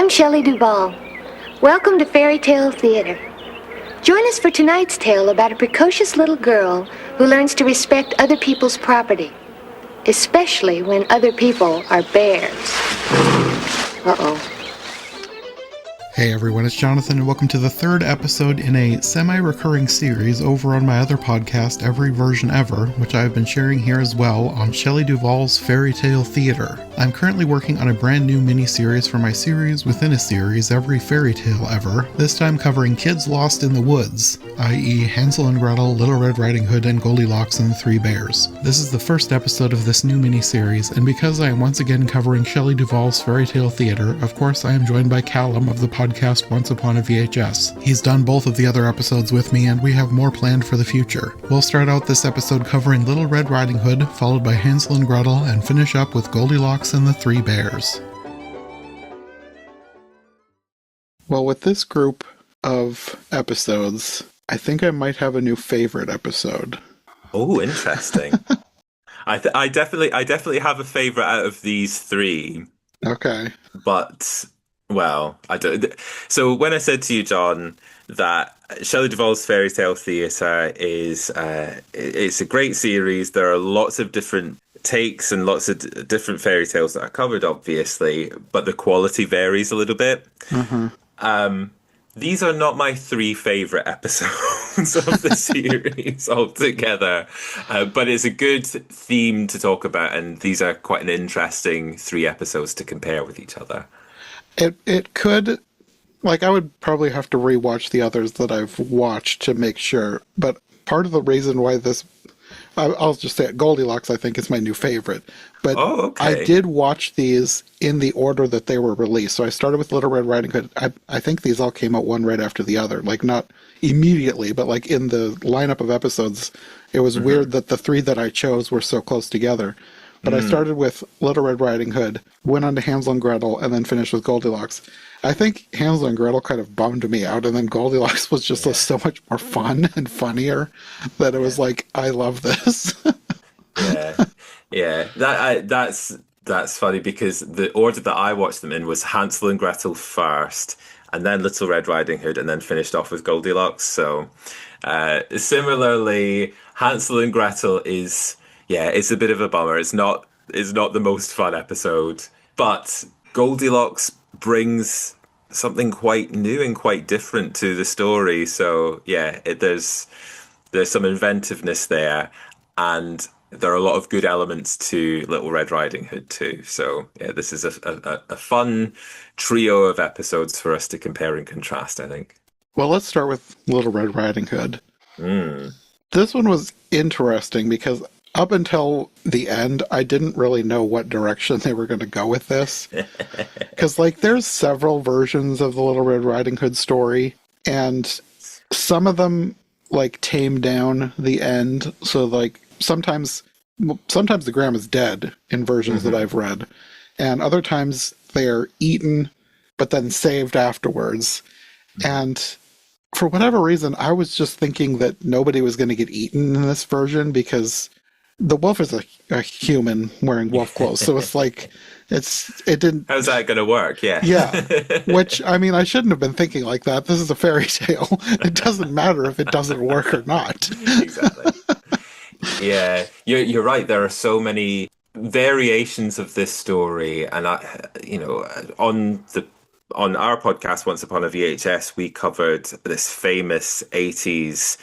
I'm Shelley Duvall. Welcome to Fairy Tale Theater. Join us for tonight's tale about a precocious little girl who learns to respect other people's property, especially when other people are bears. Uh-oh. Hey everyone, it's Jonathan, and welcome to the third episode in a semi-recurring series over on my other podcast, Every Version Ever, which I've been sharing here as well on Shelley Duvall's Fairy Tale Theater. I'm currently working on a brand new miniseries for my series within a series, Every Fairytale Ever, this time covering kids lost in the woods, i.e. Hansel and Gretel, Little Red Riding Hood, and Goldilocks and the Three Bears. This is the first episode of this new miniseries, and because I am once again covering Shelley Duvall's Fairy Tale Theater, of course I am joined by Callum of the podcast Once Upon a VHS. He's done both of the other episodes with me, and we have more planned for the future. We'll start out this episode covering Little Red Riding Hood, followed by Hansel and Gretel, and finish up with Goldilocks and the Three Bears. Well, with this group of episodes, I think I might have a new favorite episode. Oh, interesting. I definitely have a favorite out of these three. Okay. But well, I don't. So when I said to you, John, that Shelley Duvall's Fairy Tale Theater is it's a great series. There are lots of different takes and lots of different fairy tales that are covered, obviously, but the quality varies a little bit. Mm-hmm. These are not my three favorite episodes of the series altogether, but it's a good theme to talk about, and these are quite an interesting three episodes to compare with each other. It could, like, I would probably have to rewatch the others that I've watched to make sure, but part of the reason why this, I'll just say it, Goldilocks I think is my new favorite, but I did watch these in the order that they were released. So I started with Little Red Riding Hood. I think these all came out one right after the other, like not immediately, but like in the lineup of episodes, it was weird that the three that I chose were so close together. But I started with Little Red Riding Hood, went on to Hansel and Gretel, and then finished with Goldilocks. I think Hansel and Gretel kind of bummed me out, and then Goldilocks was just so much more fun and funnier that it was like, I love this. Yeah. That's funny because the order that I watched them in was Hansel and Gretel first, and then Little Red Riding Hood, and then finished off with Goldilocks. So similarly, Hansel and Gretel is... yeah, it's a bit of a bummer. It's not the most fun episode, but Goldilocks brings something quite new and quite different to the story. So yeah, there's some inventiveness there, and there are a lot of good elements to Little Red Riding Hood too. So yeah, this is a fun trio of episodes for us to compare and contrast, I think. Well, let's start with Little Red Riding Hood. This one was interesting because up until the end, I didn't really know what direction they were going to go with this. Because, like, there's several versions of the Little Red Riding Hood story, and some of them, like, tame down the end. So, like, sometimes the grandma's dead in versions that I've read, and other times they're eaten, but then saved afterwards. And for whatever reason, I was just thinking that nobody was going to get eaten in this version because the wolf is a human wearing wolf clothes, so it's like it didn't. How's that going to work? Yeah. Yeah. Which, I mean, I shouldn't have been thinking like that. This is a fairy tale. It doesn't matter if it doesn't work or not. Exactly. Yeah, you're right. There are so many variations of this story, and on our podcast Once Upon a VHS, we covered this famous 80s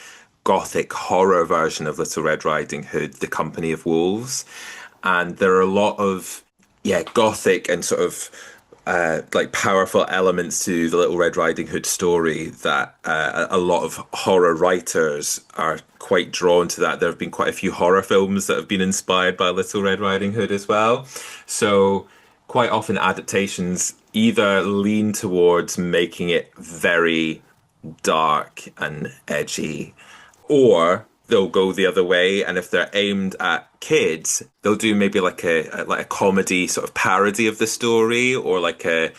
gothic horror version of Little Red Riding Hood, The Company of Wolves, and there are a lot of gothic and sort of like powerful elements to the Little Red Riding Hood story that a lot of horror writers are quite drawn to. That there have been quite a few horror films that have been inspired by Little Red Riding Hood as well, so quite often adaptations either lean towards making it very dark and edgy, or they'll go the other way, and if they're aimed at kids, they'll do maybe like a comedy sort of parody of the story, or like a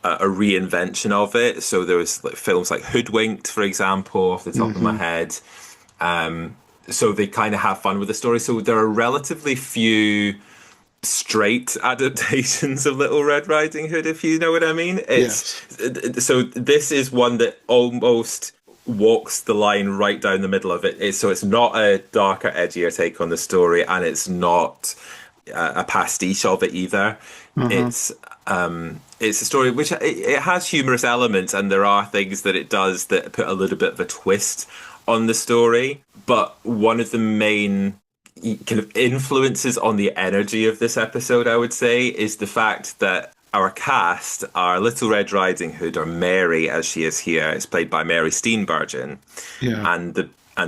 reinvention of it. So there was like films like Hoodwinked, for example, off the top of my head. So they kind of have fun with the story. So there are relatively few straight adaptations of Little Red Riding Hood, if you know what I mean. Yes. So this is one that almost walks the line right down the middle of it. So it's not a darker, edgier take on the story, and it's not a pastiche of it either. Uh-huh. It's a story which it has humorous elements, and there are things that it does that put a little bit of a twist on the story. But one of the main kind of influences on the energy of this episode, I would say, is the fact that our cast, our Little Red Riding Hood, or Mary as she is here, is played by Mary Steenburgen, Yeah. and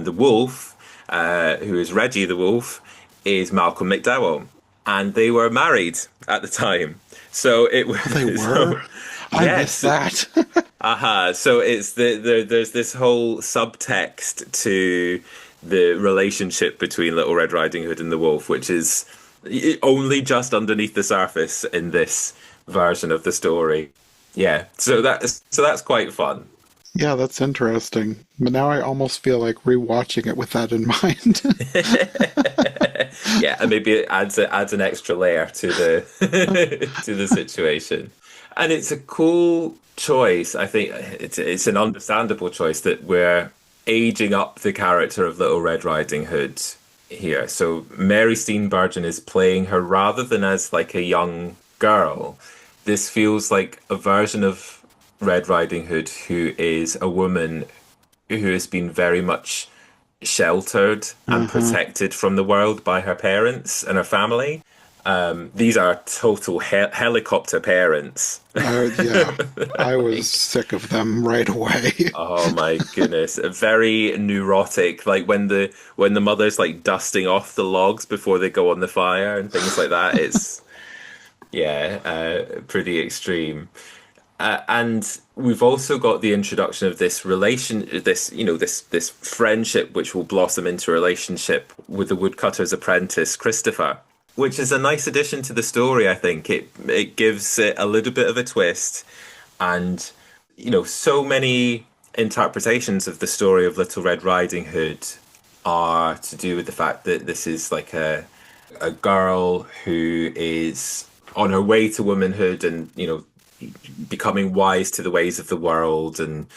the wolf, who is Reggie the wolf, is Malcolm McDowell, and they were married at the time. So it was. They were? So, I yes. missed that. So it's there's this whole subtext to the relationship between Little Red Riding Hood and the wolf, which is only just underneath the surface in this version of the story. Yeah, so that's quite fun. Yeah, that's interesting. But now I almost feel like rewatching it with that in mind. Yeah, and maybe it adds an extra layer to the to the situation. And it's a cool choice. I think it's an understandable choice that we're aging up the character of Little Red Riding Hood here. So Mary Steenburgen is playing her rather than as like a young girl. This feels like a version of Red Riding Hood who is a woman who has been very much sheltered and protected from the world by her parents and her family. These are total helicopter parents. Yeah, I was sick of them right away. Oh my goodness. Very neurotic. Like when the mother's like dusting off the logs before they go on the fire and things like that. It's pretty extreme. And we've also got the introduction of this this friendship, which will blossom into a relationship with the woodcutter's apprentice, Christopher, which is a nice addition to the story. I think it gives it a little bit of a twist, and so many interpretations of the story of Little Red Riding Hood are to do with the fact that this is like a girl who is on her way to womanhood and becoming wise to the ways of the world, and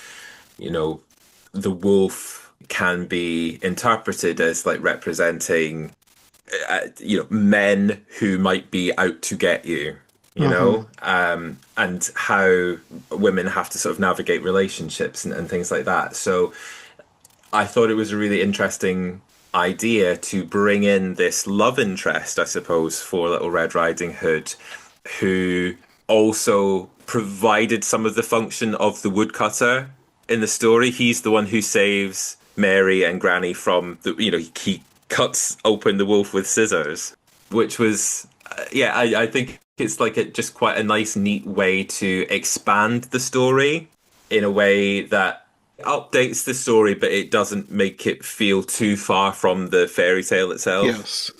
the wolf can be interpreted as like representing men who might be out to get you, and how women have to sort of navigate relationships and things like that. So I thought it was a really interesting idea to bring in this love interest, I suppose, for Little Red Riding Hood, who also provided some of the function of the woodcutter in the story. He's the one who saves Mary and Granny from he cuts open the wolf with scissors, which was I think it's like just quite a nice, neat way to expand the story in a way that updates the story, but it doesn't make it feel too far from the fairy tale itself. Yes.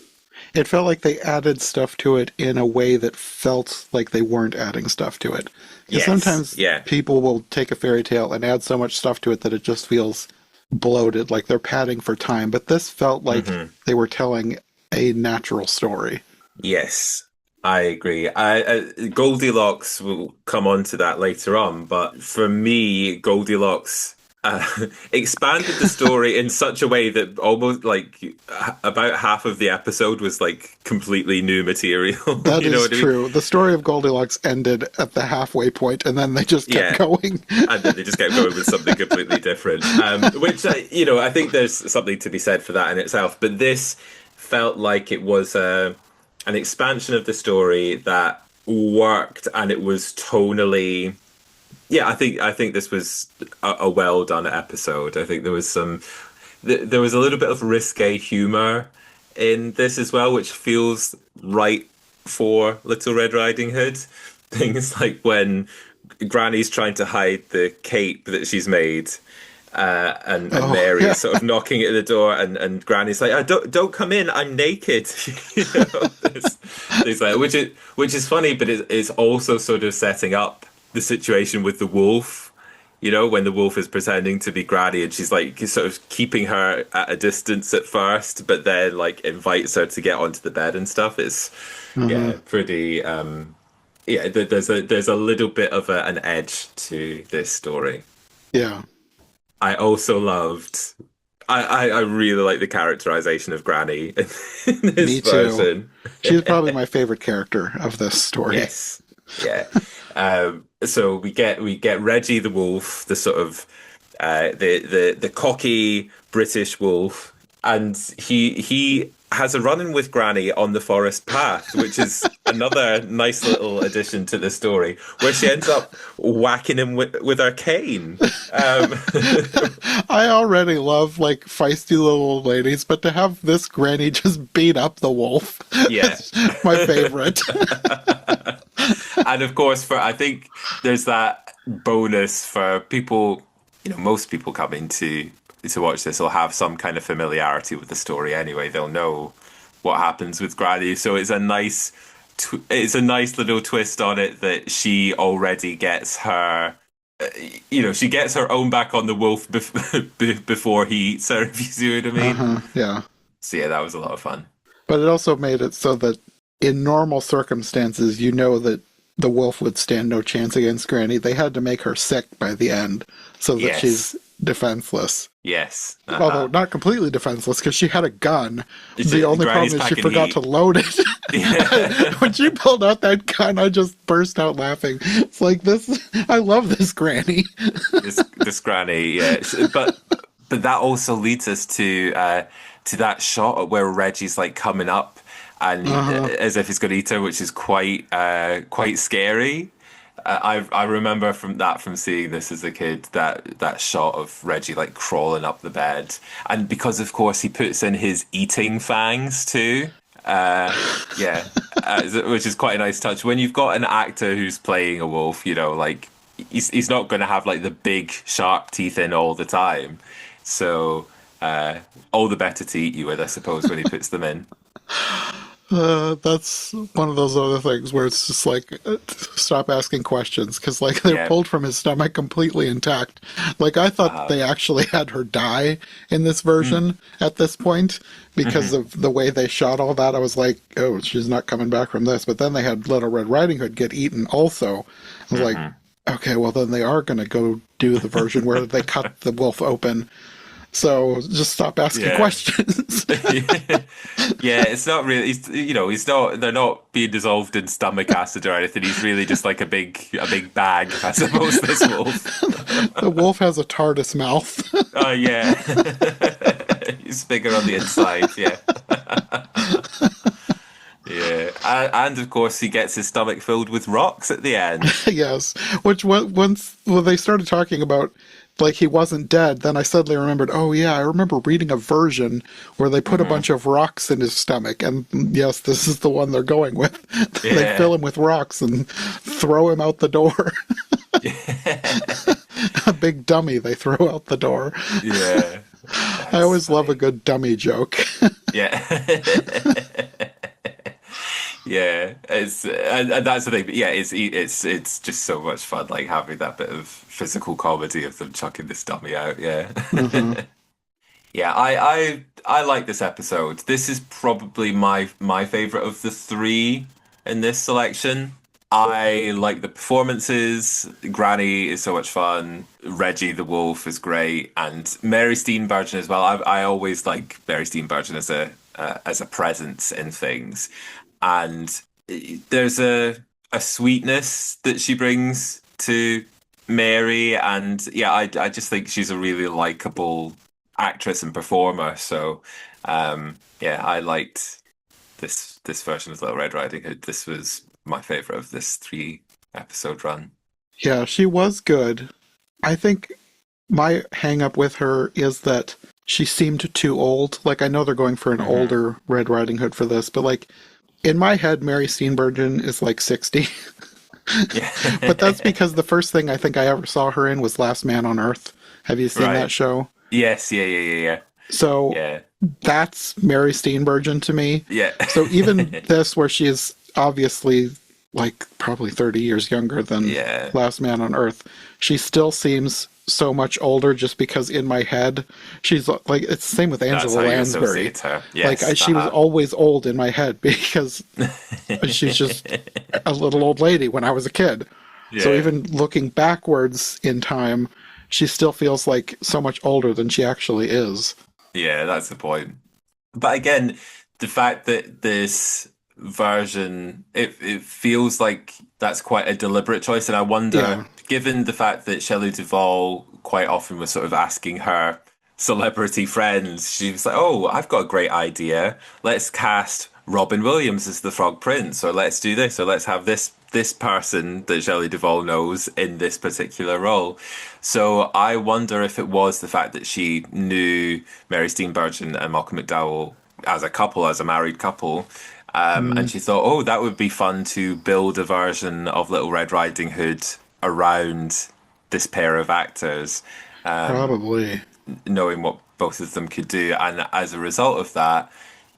It felt like they added stuff to it in a way that felt like they weren't adding stuff to it. Because sometimes people will take a fairy tale and add so much stuff to it that it just feels bloated, like they're padding for time. But this felt like they were telling a natural story. Yes, I agree. Goldilocks will come on to that later on, but for me, Goldilocks expanded the story in such a way that almost like about half of the episode was like completely new material. That is true. I mean? The story of Goldilocks ended at the halfway point, and then they just kept going. And then they just kept going with something completely different, which I think there's something to be said for that in itself. But this felt like it was an expansion of the story that worked, and it was tonally. Yeah, I think this was a well done episode. I think there was there was a little bit of risque humor in this as well, which feels right for Little Red Riding Hood. Things like when Granny's trying to hide the cape that she's made, and Mary is sort of knocking at the door, and Granny's like, don't come in, I'm naked." Things like that, which is funny, but it's also sort of setting up the situation with the wolf, You know, when the wolf is pretending to be Granny and she's like sort of keeping her at a distance at first, but then like invites her to get onto the bed and stuff. It's Uh-huh. yeah, pretty yeah, there's a little bit of an edge to this story. Yeah. I also loved I really like the characterization of Granny in this Me too. version. She's probably my favorite character of this story. Yes. Yeah. So we get Reggie the wolf, the sort of the cocky British wolf, and he has a run-in with Granny on the forest path, which is another nice little addition to the story, where she ends up whacking him with her cane. Um, I already love like feisty little old ladies, but to have this granny just beat up the wolf yeah. is my favorite. And of course, for I think there's that bonus for people. You know, most people coming to watch this will have some kind of familiarity with the story anyway. They'll know what happens with Granny, so it's a nice little twist on it that she already gets her. She gets her own back on the wolf before he eats her. If you see what I mean. Uh-huh, yeah. So yeah, that was a lot of fun. But it also made it so that in normal circumstances, you know that the wolf would stand no chance against Granny. They had to make her sick by the end so that Yes. she's defenseless. Yes. Although not completely defenseless because she had a gun. The only Granny's problem is she packing forgot heat. to load it. Yeah. When she pulled out that gun, I just burst out laughing. It's like this. I love this Granny. this Granny, yeah. But that also leads us to that shot where Reggie's like coming up and as if he's going to eat her, which is quite scary. I remember from seeing this as a kid that shot of Reggie like crawling up the bed, and because of course he puts in his eating fangs too. Yeah, which is quite a nice touch when you've got an actor who's playing a wolf. You know, like he's not going to have like the big sharp teeth in all the time, so all the better to eat you with, I suppose, when he puts them in. That's one of those other things where it's just like, stop asking questions because like they're Yeah. pulled from his stomach completely intact. Like I thought they actually had her die in this version at this point because of the way they shot all that. I was like, oh, she's not coming back from this. But then they had Little Red Riding Hood get eaten also. I was like, okay, well then they are going to go do the version where they cut the wolf open. So just stop asking Yeah. questions. Yeah, it's not really. He's not. They're not being dissolved in stomach acid or anything. He's really just like a big bag, I suppose. This wolf. The wolf has a TARDIS mouth. Oh yeah, he's bigger on the inside. Yeah, yeah, and of course he gets his stomach filled with rocks at the end. Yes. Which once when they started talking about like he wasn't dead, then I suddenly remembered, oh yeah, I remember reading a version where they put a bunch of rocks in his stomach, and yes, this is the one they're going with. They Yeah. fill him with rocks and throw him out the door. A big dummy they throw out the door. Yeah, I always love a good dummy joke. yeah. Yeah, and that's the thing. But yeah, it's just so much fun, like having that bit of physical comedy of them chucking this dummy out. Yeah, yeah. I like this episode. This is probably my favorite of the three in this selection. I like the performances. Granny is so much fun. Reggie the wolf is great, and Mary Steenburgen as well. I always like Mary Steenburgen as a presence in things, and there's a sweetness that she brings to Mary, and yeah, I just think she's a really likable actress and performer. So yeah, I liked this version of Little Red Riding Hood. This was my favorite of this 3 episode run. Yeah, she was good. I think my hang up with her is that she seemed too old. Like, I know they're going for an older Red Riding Hood for this, but like, in my head, Mary Steenburgen is like 60. Yeah. But that's because the first thing I think I ever saw her in was Last Man on Earth. Have you seen Right. that show? Yes, yeah. So Yeah. that's Mary Steenburgen to me. Yeah. So even this, where she is obviously like probably 30 years younger than Yeah, Last Man on Earth, she still seems so much older just because in my head she's like it's the same with that's Angela how you Lansbury. associate her. Like Yes. she was always old in my head because she's just a little old lady when I was a kid. So Yeah. even looking backwards in time, she still feels like so much older than she actually is. Yeah, that's the point. But again, the fact that this version, it feels like that's quite a deliberate choice. And I wonder, Yeah. given the fact that Shelley Duvall quite often was sort of asking her celebrity friends, she was like, "Oh, I've got a great idea. Let's cast Robin Williams as the Frog Prince, or let's do this, or let's have this person that Shelley Duvall knows in this particular role." So I wonder if it was the fact that she knew Mary Steenburgen and Malcolm McDowell as a couple, as a married couple, and Mm, she thought, "Oh, that would be fun to build a version of Little Red Riding Hood around this pair of actors." probably. Knowing what both of them could do. And as a result of that,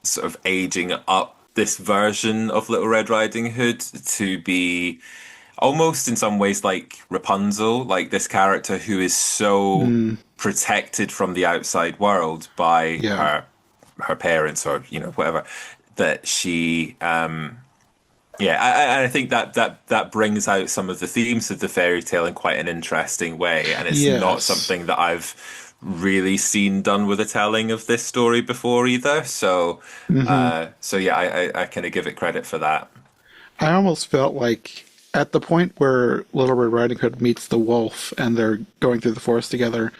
sort of aging up this version of Little Red Riding Hood to be almost in some ways like Rapunzel, like this character who is so Mm, protected from the outside world by yeah. her parents or whatever that she yeah, I think that brings out some of the themes of the fairy tale in quite an interesting way, and it's not Yes. something that I've really seen done with a telling of this story before either. So, Hmm. so yeah, I kind of give it credit for that. I almost felt like at the point where Little Red Riding Hood meets the wolf and they're going through the forest together,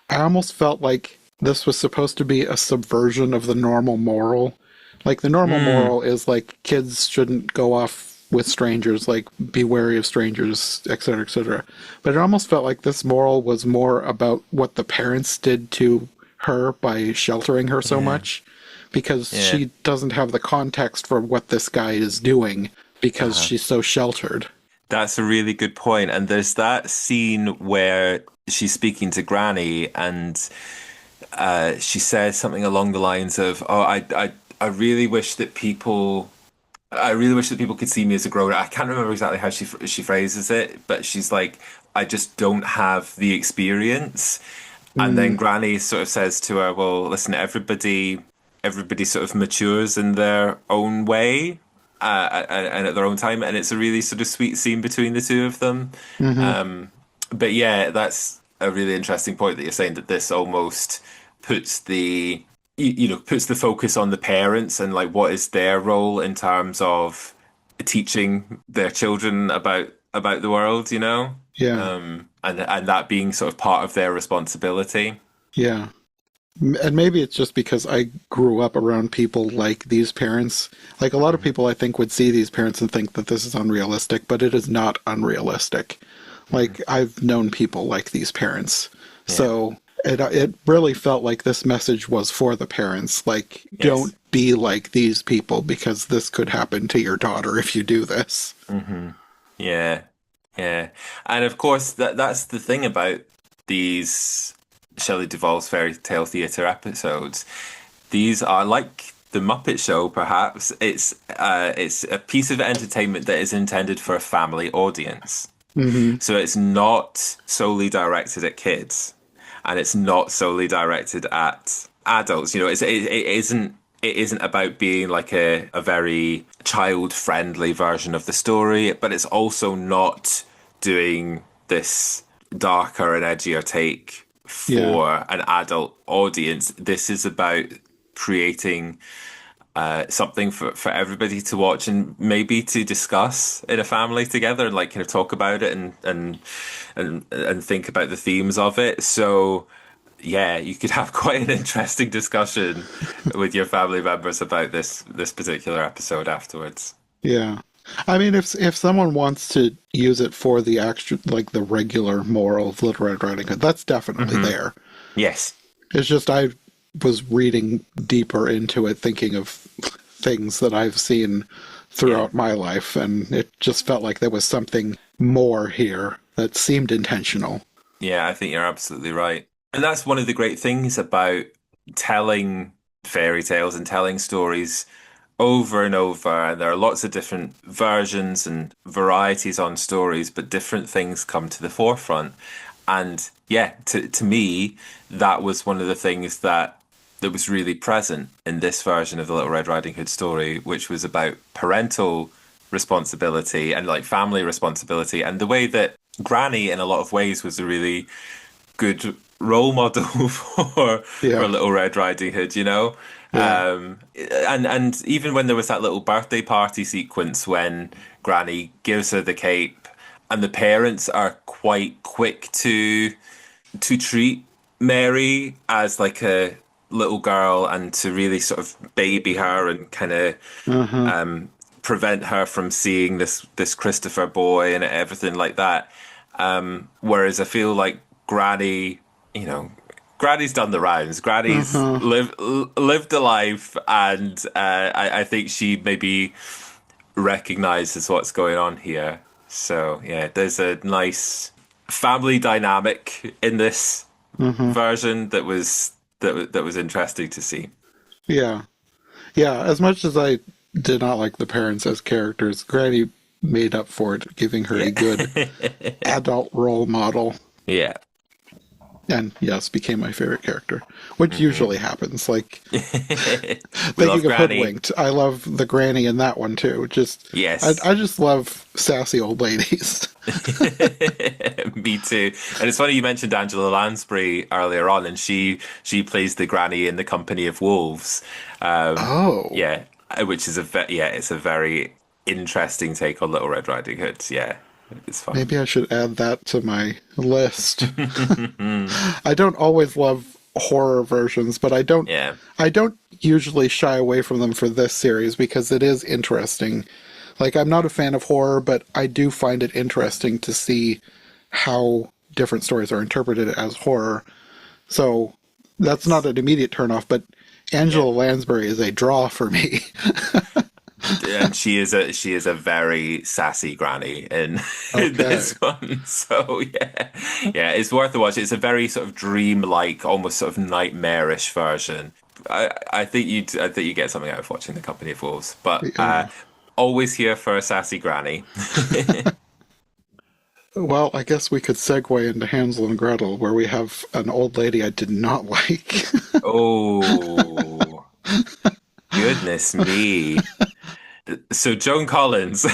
I almost felt like this was supposed to be a subversion of the normal moral. Like the normal Mm, moral is like kids shouldn't go off with strangers, like be wary of strangers, etc., etc. But it almost felt like this moral was more about what the parents did to her by sheltering her so yeah, much, because yeah. she doesn't have the context for what this guy is doing because Uh-huh. she's so sheltered. That's a really good point. And there's that scene where she's speaking to Granny, and she says something along the lines of, "Oh, I really wish that people." I really wish that people could see me as a grown up. I can't remember exactly how she phrases it, but she's like, I just don't have the experience. And then Mm, Granny sort of says to her, "Well, listen, everybody sort of matures in their own way, and at their own time, and it's a really sort of sweet scene between the two of them." hmm. But yeah, that's a really interesting point that you're saying that this almost puts the puts the focus on the parents and like what is their role in terms of teaching their children about the world, Yeah, and that being sort of part of their responsibility. yeah. And maybe it's just because I grew up around people like these parents. Like a lot of people, I think, would see these parents and think that this is unrealistic, but it is not unrealistic. Mhm. Like I've known people like these parents, Yeah. so it really felt like this message was for the parents. Like, Yes. don't be like these people because this could happen to your daughter if you do this. Hmm. Yeah. Yeah. And of course that's the thing about these Shelley Duvall's fairy tale theatre episodes. These are like the Muppet Show, perhaps. It's a piece of entertainment that is intended for a family audience. Hmm. So it's not solely directed at kids, and it's not solely directed at adults. It isn't about being like a very child friendly version of the story, but it's also not doing this darker and edgier take Yeah, for an adult audience. This is about creating something for everybody to watch and maybe to discuss in a family together and like kind of talk about it and think about the themes of it. So yeah, you could have quite an interesting discussion with your family members about this particular episode afterwards. yeah. I mean, if someone wants to use it for the extra, like the regular moral of Little Red Riding Hood, that's definitely Hmm. there. Yes. It's just I was reading deeper into it, thinking of things that I've seen Yeah. throughout my life, and it just felt like there was something more here that seemed intentional. Yeah, I think you're absolutely right. And that's one of the great things about telling fairy tales and telling stories over and over, and there are lots of different versions and varieties on stories, but different things come to the forefront. And yeah, to me, that was one of the things that was really present in this version of the Little Red Riding Hood story, which was about parental responsibility and like family responsibility, and the way that Granny, in a lot of ways, was a really good role model for Yeah. Little Red Riding Hood, you know? Yeah. And even when there was that little birthday party sequence when Granny gives her the cape, and the parents are quite quick to treat Mary as like a little girl and to really sort of baby her and kind of Uh-huh. prevent her from seeing this Christopher boy and everything like that. Whereas I feel like Granny, you know, Granny's done the rounds. Granny's Uh-huh. lived a life, and I think she maybe recognizes what's going on here. So yeah, there's a nice family dynamic in this Uh-huh. version that was interesting to see. Yeah. Yeah. As much as I did not like the parents as characters, Granny made up for it, giving her a good Yeah. adult role model. Yeah. And yes, became my favorite character, which Hmm. usually happens. Like, We love thinking of Granny. Hoodwinked, I love the granny in that one too. Just, Yes. I just love sassy old ladies. Me too. And it's funny you mentioned Angela Lansbury earlier on, and she plays the granny in The Company of Wolves. Oh, Yeah, which is yeah, it's a very interesting take on Little Red Riding Hood. Yeah, it's fun. maybe I should add that to my list. I don't always love horror versions, but Yeah. I don't usually shy away from them for this series because it is interesting. Like, I'm not a fan of horror, but I do find it interesting to see how different stories are interpreted as horror. So that's not Yes. an immediate turnoff, but Yeah. Angela Lansbury is a draw for me. And she is a very sassy granny in in Okay. this one. So yeah, yeah, it's worth a watch. It's a very sort of dreamlike, almost sort of nightmarish version. I think you get something out of watching The Company of Wolves. But Yeah. always here for a sassy granny. Well, I guess we could segue into Hansel and Gretel, where we have an old lady I did not like. Oh, goodness me. So Joan Collins.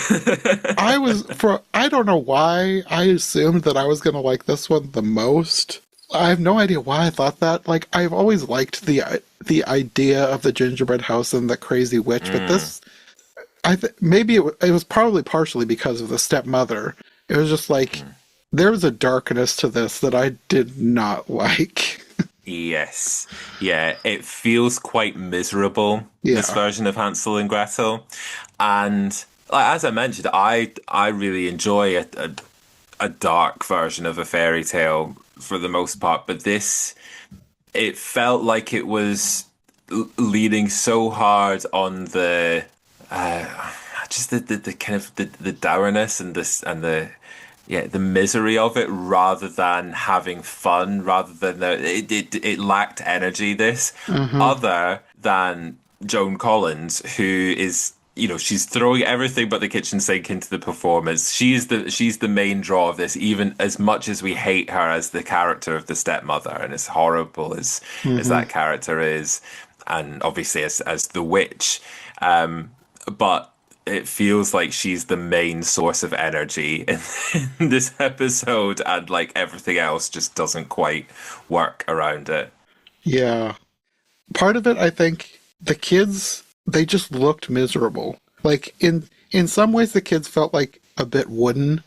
I don't know why, I assumed that I was going to like this one the most. I have no idea why I thought that. Like, I've always liked the idea of the gingerbread house and the crazy witch, but Mm, this, maybe it was probably partially because of the stepmother. It was just like, mm. there was a darkness to this that I did not like. Yes. Yeah, it feels quite miserable, this Yeah. version of Hansel and Gretel. And like, as I mentioned, I really enjoy a dark version of a fairy tale for the most part, but this it felt like it was leaning so hard on the just the kind of the dourness and this and the yeah the misery of it rather than having fun rather than it lacked energy this Uh-huh. other than Joan Collins, who is, you know, she's throwing everything but the kitchen sink into the performance. She's the main draw of this, even as much as we hate her as the character of the stepmother, and as horrible as Uh-huh. that character is, and obviously as the witch. But it feels like she's the main source of energy in this episode, and like everything else just doesn't quite work around it. Yeah. Part of it, I think, the kids, they just looked miserable. Like, in some ways the kids felt like a bit wooden,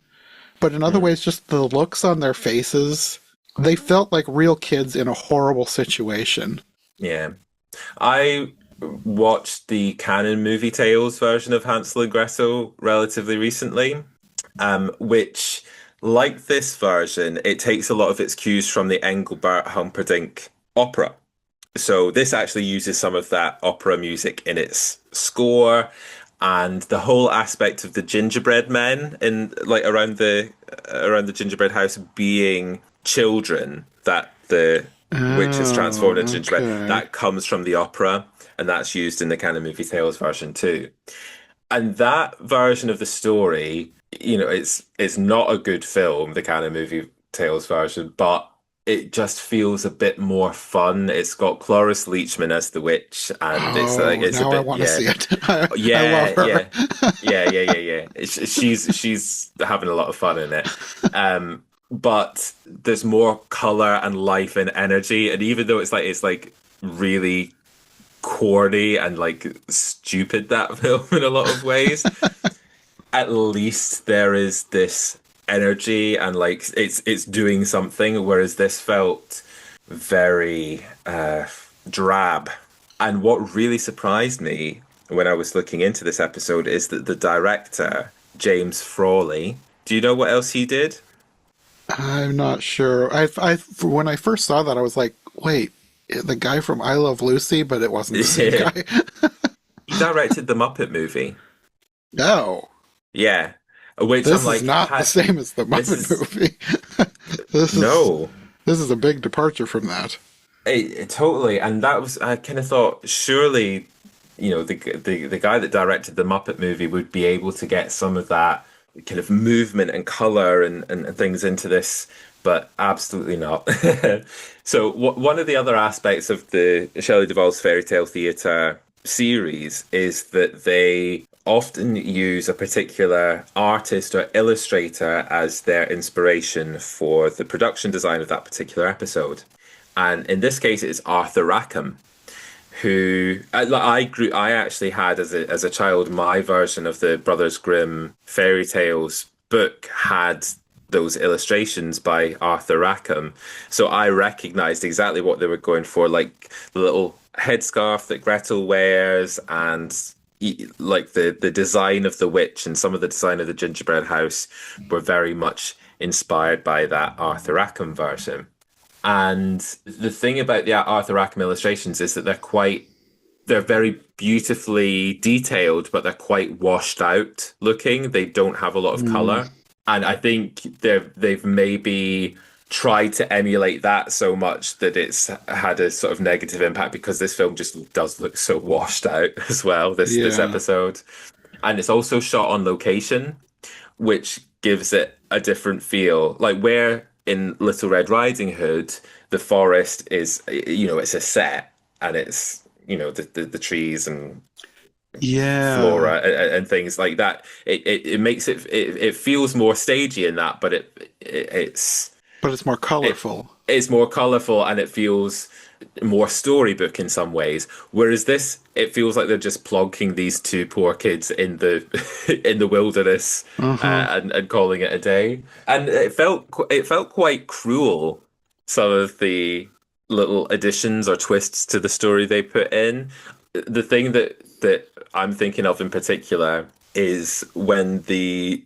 but in other Mm, ways just the looks on their faces, they felt like real kids in a horrible situation. yeah. I watched the Canon Movie Tales version of Hansel and Gretel relatively recently, which, like this version, it takes a lot of its cues from the Engelbert Humperdinck opera. So this actually uses some of that opera music in its score, and the whole aspect of the gingerbread men in like around the gingerbread house being children that the witch has transformed into Oh, gingerbread. okay. That comes from the opera. and that's used in the Canon Movie Tales version too. And that version of the story, it's not a good film, the Canon Movie Tales version, but it just feels a bit more fun. It's got Cloris Leachman as the witch, and Oh, it's a now I bit, want to yeah, see it. I love yeah, her. yeah, yeah. She's having a lot of fun in it. But there's more color and life and energy, and even though it's like really corny and like stupid, that film in a lot of ways, at least there is this energy and like it's doing something, whereas this felt very drab. And what really surprised me when I was looking into this episode is that the director, James Frawley, do you know what else he did? I'm not sure. When I first saw that, I was like, wait, the guy from I Love Lucy, but it wasn't the same guy. He directed the Muppet movie. No, Yeah. Which I'm this is like, not the same as the this Muppet is movie. This is no. this is a big departure from that. Totally, and that was I kind of thought surely, the guy that directed the Muppet movie would be able to get some of that kind of movement and color and things into this, but absolutely not. So one of the other aspects of the Shelley Duvall's fairy tale theatre series is that they often use a particular artist or illustrator as their inspiration for the production design of that particular episode. And in this case, it's Arthur Rackham, who I actually had as a child. My version of the Brothers Grimm fairy tales book had those illustrations by Arthur Rackham, so I recognized exactly what they were going for, like the little headscarf that Gretel wears, and like the design of the witch and some of the design of the gingerbread house were very much inspired by that Arthur Rackham version. And the thing about the Arthur Rackham illustrations is that they're very beautifully detailed, but they're quite washed out looking. They don't have a lot of color. And I think they've maybe tried to emulate that so much that it's had a sort of negative impact, because this film just does look so washed out as well, this Yeah. episode. And it's also shot on location, which gives it a different feel. Like where in Little Red Riding Hood, the forest is, it's a set, and it's, the trees and Yeah. flora and things like that. It makes it feels more stagey in that, but it's But it's more it colorful. it's more colorful, and it feels more storybook in some ways. Whereas this, it feels like they're just plonking these two poor kids in the in the wilderness, and calling it a day. And it felt quite cruel, some of the little additions or twists to the story they put in. The thing that I'm thinking of in particular is when they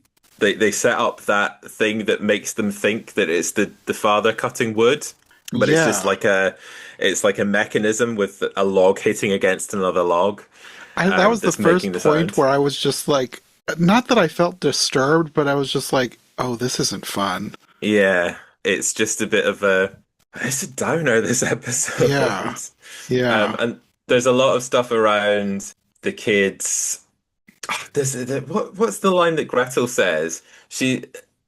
set up that thing that makes them think that it's the father cutting wood, but it's just Yeah. it's like a mechanism with a log hitting against another log, That was the that's making first the point sound. where I was just like, not that I felt disturbed, but I was just like, oh, this isn't fun. Yeah, it's just a bit of it's a downer, this episode. Yeah. Yeah. And there's a lot of stuff around the kids. What's the line that Gretel says? She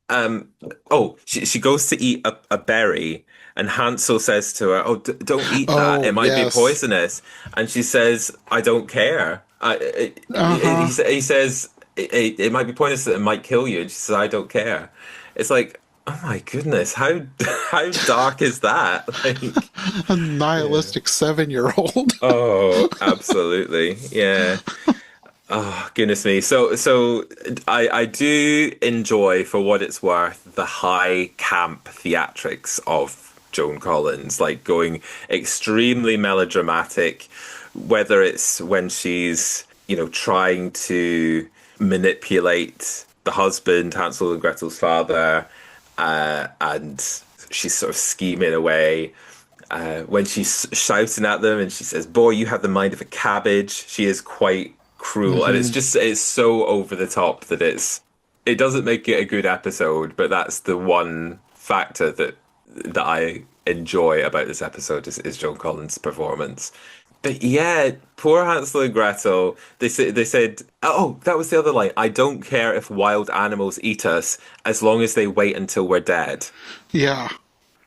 goes to eat a berry, and Hansel says to her, "Oh, don't eat that. It Oh, might be yes. poisonous." And she says, "I don't care." Uh-huh. He says it might be poisonous. It might kill you, and she says, "I don't care." It's like, oh my goodness, how how dark is that? Like, A yeah. nihilistic 7-year-old. Oh, absolutely, yeah. Oh, goodness me. So I do enjoy, for what it's worth, the high camp theatrics of Joan Collins, like going extremely melodramatic, whether it's when she's, trying to manipulate the husband, Hansel and Gretel's father, and she's sort of scheming away. When she's shouting at them and she says, "Boy, you have the mind of a cabbage," she is quite cruel, and Hmm. it's so over the top that it doesn't make it a good episode. But that's the one factor that I enjoy about this episode is Joan Collins' performance. But yeah, poor Hansel and Gretel. They said, oh, that was the other line. I don't care if wild animals eat us as long as they wait until we're dead. Yeah.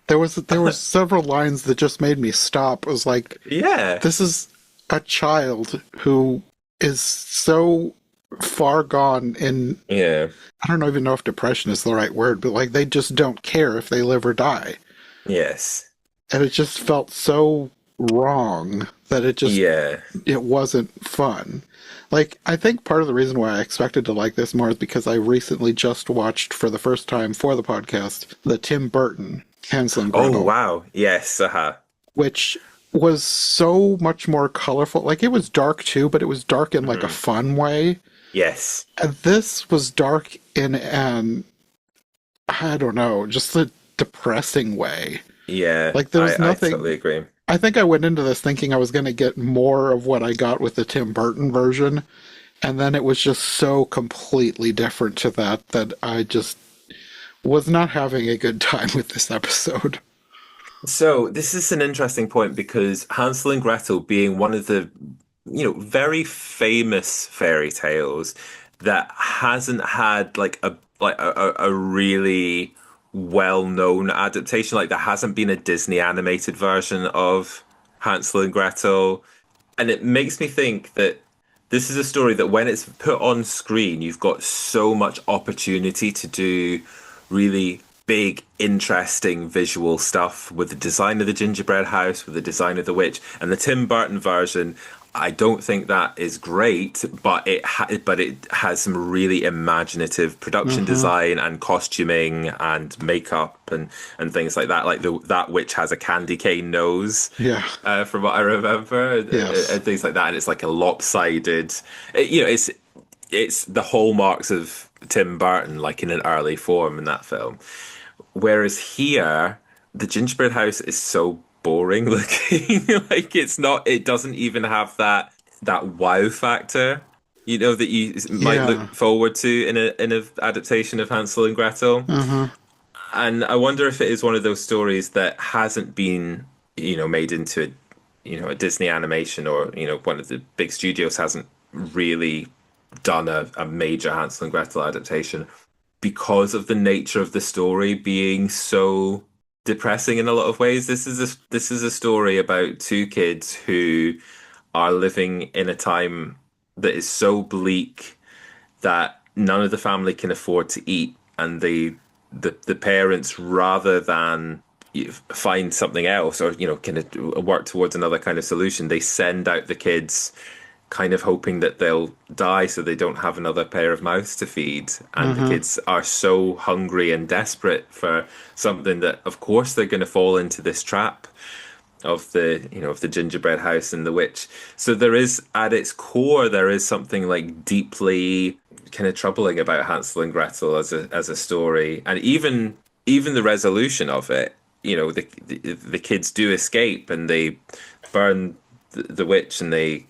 There were several lines that just made me stop. It was like, Yeah, this is a child who is so far gone in, yeah, I don't even know if depression is the right word, but like they just don't care if they live or die. yes, And it just felt so wrong that yeah. it wasn't fun. Like, I think part of the reason why I expected to like this more is because I recently just watched for the first time for the podcast the Tim Burton Hansel and Oh Gretel, wow, yes, which was so much more colorful. Like, it was dark too, but it was dark in like a fun way. yes, And this was dark in an, I don't know, just a depressing way. yeah. Like, there was I totally nothing. agree. I think I went into this thinking I was going to get more of what I got with the Tim Burton version, and then it was just so completely different to that I just was not having a good time with this episode. So this is an interesting point because Hansel and Gretel being one of the, very famous fairy tales that hasn't had like a really well-known adaptation. Like there hasn't been a Disney animated version of Hansel and Gretel. And it makes me think that this is a story that when it's put on screen, you've got so much opportunity to do really big, interesting visual stuff with the design of the gingerbread house, with the design of the witch, and the Tim Burton version. I don't think that is great, but it has some really imaginative production Uh-huh. design and costuming and makeup and things like that. Like that witch has a candy cane nose, Yeah. from what I remember, Yes. and things like that. And it's like a lopsided, it's the hallmarks of Tim Burton, like in an early form in that film. Whereas here, the gingerbread house is so boring looking. Like it doesn't even have that wow factor, that you might Yeah. look forward to in a adaptation of Hansel and Gretel. Uh-huh. And I wonder if it is one of those stories that hasn't been, made into a Disney animation, or, one of the big studios hasn't really done a major Hansel and Gretel adaptation because of the nature of the story being so depressing in a lot of ways. This is a story about two kids who are living in a time that is so bleak that none of the family can afford to eat, and the parents, rather than find something else, or kind of work towards another kind of solution, they send out the kids kind of hoping that they'll die so they don't have another pair of mouths to feed. And the Uh-huh. kids are so hungry and desperate for something that, of course, they're going to fall into this trap of the gingerbread house and the witch. So there is, at its core, there is something like deeply kind of troubling about Hansel and Gretel as a story. And even the resolution of it, the kids do escape and they burn the witch, and they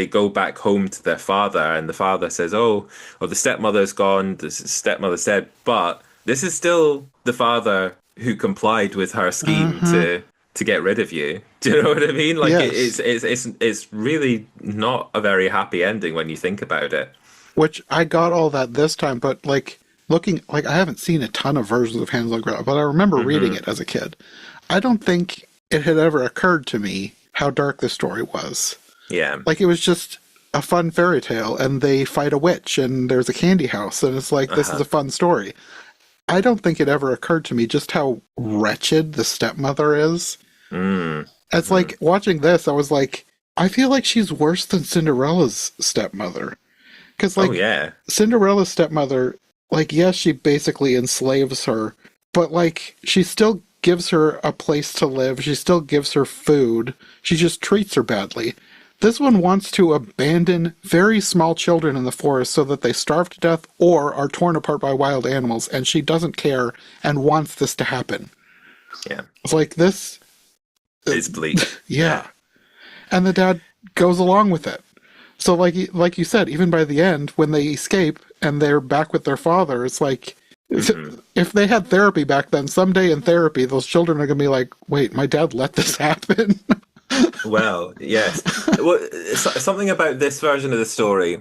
go back home to their father, and the father says, "Oh, the stepmother's gone, the stepmother's dead," but this is still the father who complied with her scheme Uh-huh. to get rid of you. Do you know what I mean? Like Yes. it's really not a very happy ending when you think about it. Which I got all that this time, but like looking, like I haven't seen a ton of versions of Hansel and Gretel, but I remember reading Hmm. it as a kid. I don't think it had ever occurred to me how dark the story was. Yeah. Like it was just a fun fairy tale, and they fight a witch, and there's a candy house, and it's like this is Uh-huh. a fun story. I don't think it ever occurred to me just how wretched the stepmother is. Mm. It's Hmm. like watching this, I was like, I feel like she's worse than Cinderella's stepmother. Because, Oh like, yeah. Cinderella's stepmother, like, yes, she basically enslaves her, but, like, she still gives her a place to live. She still gives her food. She just treats her badly. This one wants to abandon very small children in the forest so that they starve to death or are torn apart by wild animals, and she doesn't care and wants this to happen. Yeah. It's like this, It's bleak. yeah. And the dad goes along with it. So, like you said, even by the end, when they escape and they're back with their father, it's like Hmm. if they had therapy back then, someday in therapy, those children are gonna be like, "Wait, my dad let this happen." Well, yes. Well, something about this version of the story,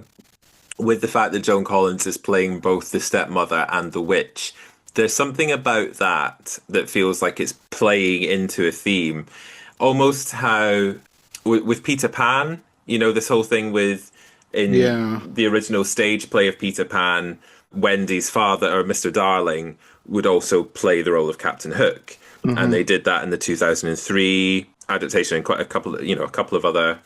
with the fact that Joan Collins is playing both the stepmother and the witch, there's something about that that feels like it's playing into a theme. Almost how with Peter Pan, this whole thing with in Yeah. the original stage play of Peter Pan, Wendy's father or Mr. Darling would also play the role of Captain Hook, and they did that in the 2003 adaptation and quite a couple of other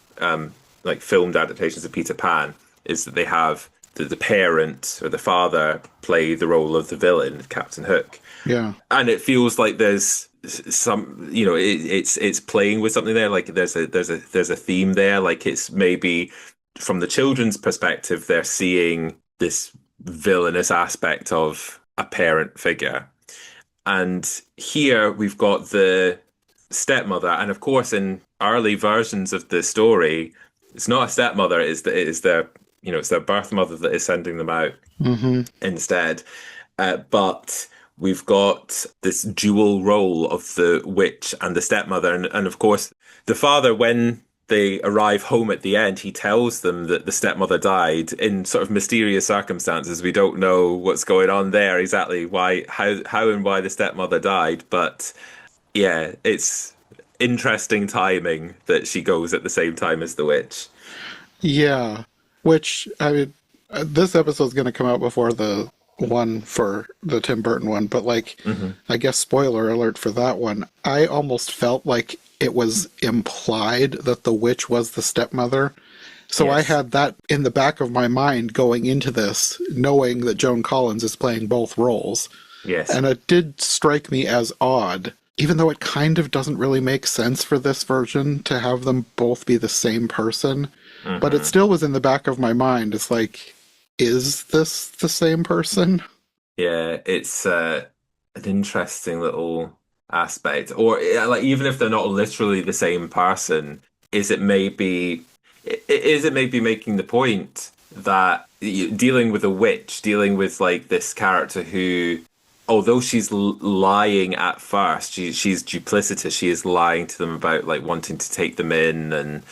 like filmed adaptations of Peter Pan. Is that they have the parent or the father play the role of the villain, Captain Hook, Yeah. and it feels like there's some it's playing with something there, like there's a theme there, like it's maybe from the children's perspective they're seeing this villainous aspect of a parent figure, and here we've got the stepmother, and of course in early versions of the story it's not a stepmother, it's their it's their birth mother that is sending them out instead. But we've got this dual role of the witch and the stepmother. And of course, the father, when they arrive home at the end, he tells them that the stepmother died in sort of mysterious circumstances. We don't know what's going on there exactly, how and why the stepmother died. But yeah, it's interesting timing that she goes at the same time as the witch. Yeah. Which, I mean, this episode's going to come out before the one for the Tim Burton one, but like, I guess spoiler alert for that one, I almost felt like it was implied that the witch was the stepmother. So Yes. I had that in the back of my mind going into this, knowing that Joan Collins is playing both roles. Yes. And it did strike me as odd, even though it kind of doesn't really make sense for this version to have them both be the same person. But it still was in the back of my mind. It's like, is this the same person? Yeah, it's an interesting little aspect. Or like, even if they're not literally the same person, is it maybe making the point that dealing with a witch, dealing with like this character who, although she's lying at first, she's duplicitous. She is lying to them about like wanting to take them in and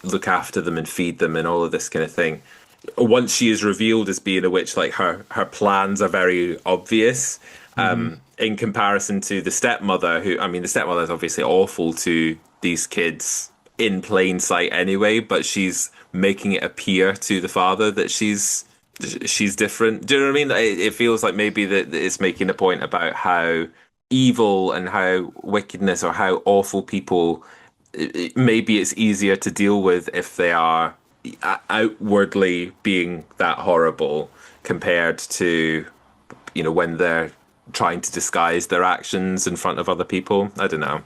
look after them and feed them and all of this kind of thing. Once she is revealed as being a witch, like her plans are very obvious. In comparison to the stepmother, who, I mean, the stepmother is obviously awful to these kids in plain sight anyway, but she's making it appear to the father that she's different. Do you know what I mean? It feels like maybe that it's making a point about how evil and how wickedness or how awful people, maybe it's easier to deal with if they are outwardly being that horrible compared to when they're trying to disguise their actions in front of other people. I don't know.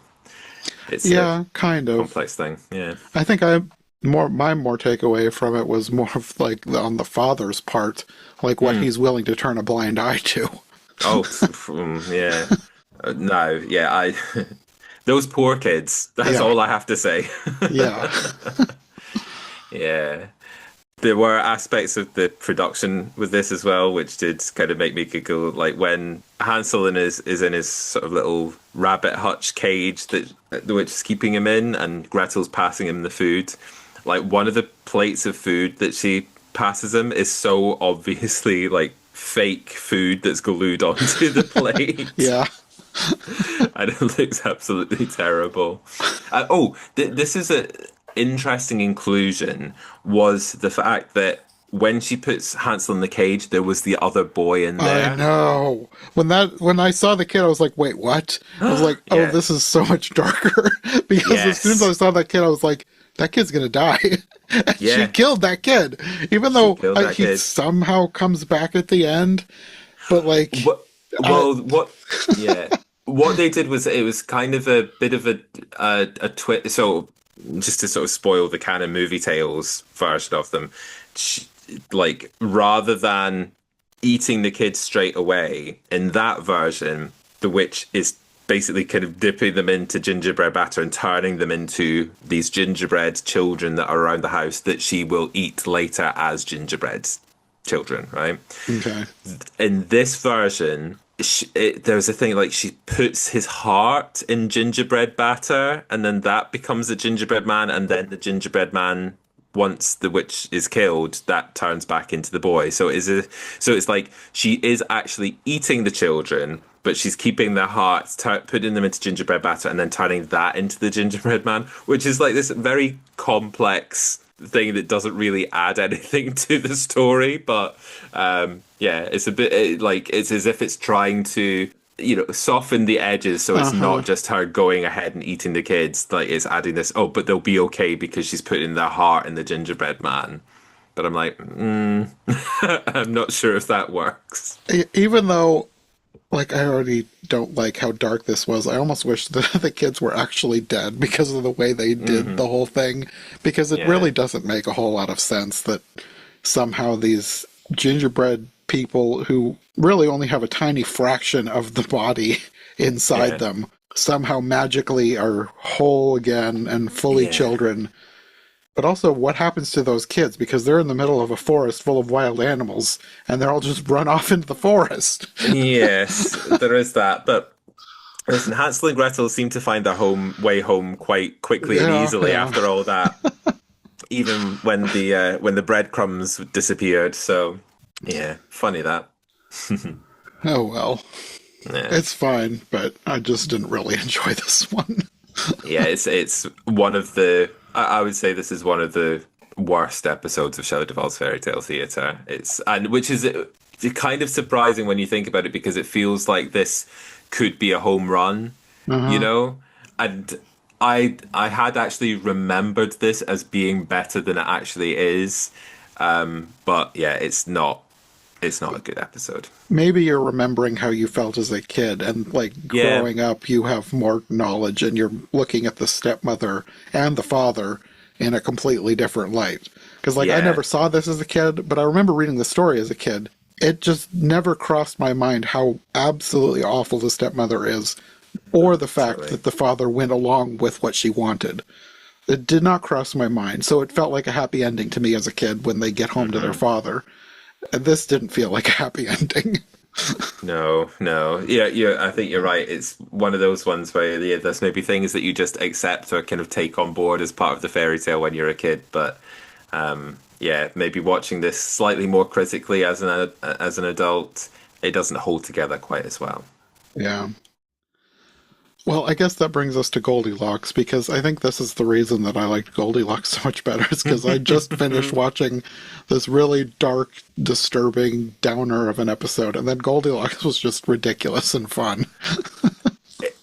It's Yeah, a kind of. complex thing. Yeah. I think my more takeaway from it was more of like on the father's part, like what he's willing to turn a blind eye to. Oh, yeah. No, yeah. Those poor kids. That's Yeah. all I have to say. Yeah. Yeah. There were aspects of the production with this as well, which did kind of make me giggle. Like when Hansel is in his sort of little rabbit hutch cage that the witch is keeping him in, and Gretel's passing him the food. Like one of the plates of food that she passes him is so obviously like fake food that's glued onto the plate. Yeah. And it looks absolutely terrible. This is a interesting inclusion, was the fact that when she puts Hansel in the cage, there was the other boy in there. I know. When I saw the kid, I was like, wait, what? I was like, oh, Yeah. this is so much darker. Because as soon as I saw that kid, I was like, that kid's gonna die. And she Yeah. killed that kid. Even though killed that he kid. somehow comes back at the end. But like Yeah. What they did was, it was kind of a bit of a twist. So just to sort of spoil the canon movie tales version of them, like rather than eating the kids straight away, in that version, the witch is basically kind of dipping them into gingerbread batter and turning them into these gingerbread children that are around the house that she will eat later as gingerbreads. children, right? Okay. In this version, there's a thing like she puts his heart in gingerbread batter, and then that becomes a gingerbread man, and then the gingerbread man, once the witch is killed, that turns back into the boy. So it's like she is actually eating the children, but she's keeping their hearts, putting them into gingerbread batter, and then turning that into the gingerbread man, which is like this very complex thing that doesn't really add anything to the story. But yeah, it's a bit like it's as if it's trying to, soften the edges, so it's not just her going ahead and eating the kids. Like, it's adding this, oh, but they'll be okay because she's putting their heart in the gingerbread man. But I'm like, I'm not sure if that works. Even though, like, I already don't like how dark this was, I almost wish the kids were actually dead because of the way they did the whole thing. Because it really doesn't make a whole lot of sense that somehow these gingerbread people who really only have a tiny fraction of the body inside them somehow magically are whole again and fully children. But also, what happens to those kids? Because they're in the middle of a forest full of wild animals, and they're all just run off into the forest. Yes, there is that. But listen, Hansel and Gretel seem to find their way home quite quickly and easily after all that. Even when the breadcrumbs disappeared. So, yeah, funny that. Oh well. Yeah. It's fine, but I just didn't really enjoy this one. Yeah, it's one of the. I would say this is one of the worst episodes of Shelley Duvall's fairy tale theatre. Which is kind of surprising when you think about it, because it feels like this could be a home run, And I had actually remembered this as being better than it actually is, but yeah, it's not. It's not a good episode. Maybe you're remembering how you felt as a kid, and like growing up, you have more knowledge, and you're looking at the stepmother and the father in a completely different light. Because I never saw this as a kid, but I remember reading the story as a kid. It just never crossed my mind how absolutely awful the stepmother is, or the fact that the father went along with what she wanted. It did not cross my mind, so it felt like a happy ending to me as a kid when they get home to their father. And this didn't feel like a happy ending. No. Yeah, I think you're right. It's one of those ones where there's maybe things that you just accept or kind of take on board as part of the fairy tale when you're a kid. But maybe watching this slightly more critically as an adult, it doesn't hold together quite as well. Yeah. Well, I guess that brings us to Goldilocks, because I think this is the reason that I liked Goldilocks so much better, is because I just finished watching this really dark, disturbing downer of an episode, and then Goldilocks was just ridiculous and fun.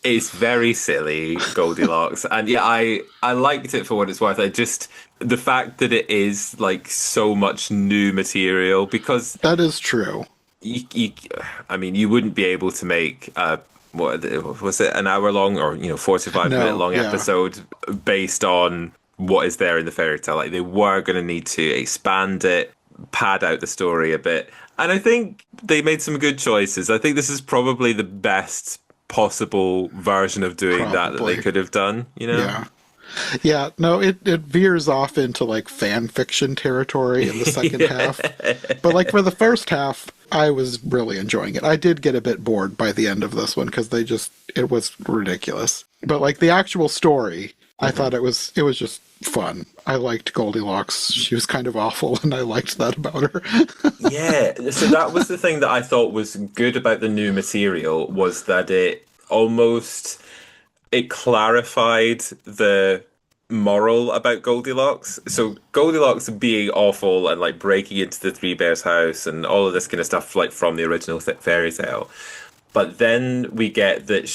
It's very silly, Goldilocks, and yeah, I liked it for what it's worth. The fact that it is like so much new material, because that is true. You wouldn't be able to make what was it, an hour long or 45-minute long episode based on what is there in the fairy tale. Like, they were going to need to expand it, pad out the story a bit, and I think they made some good choices. I think this is probably the best possible version of doing that they could have done. Yeah, no, it veers off into like fan fiction territory in the second half. But like for the first half, I was really enjoying it. I did get a bit bored by the end of this one because it was ridiculous. But like the actual story, I thought it was just fun. I liked Goldilocks. She was kind of awful, and I liked that about her. Yeah, so that was the thing that I thought was good about the new material, was that it clarified the moral about Goldilocks. So Goldilocks being awful and like breaking into the Three Bears house and all of this kind of stuff, like from the original fairy tale. But then we get that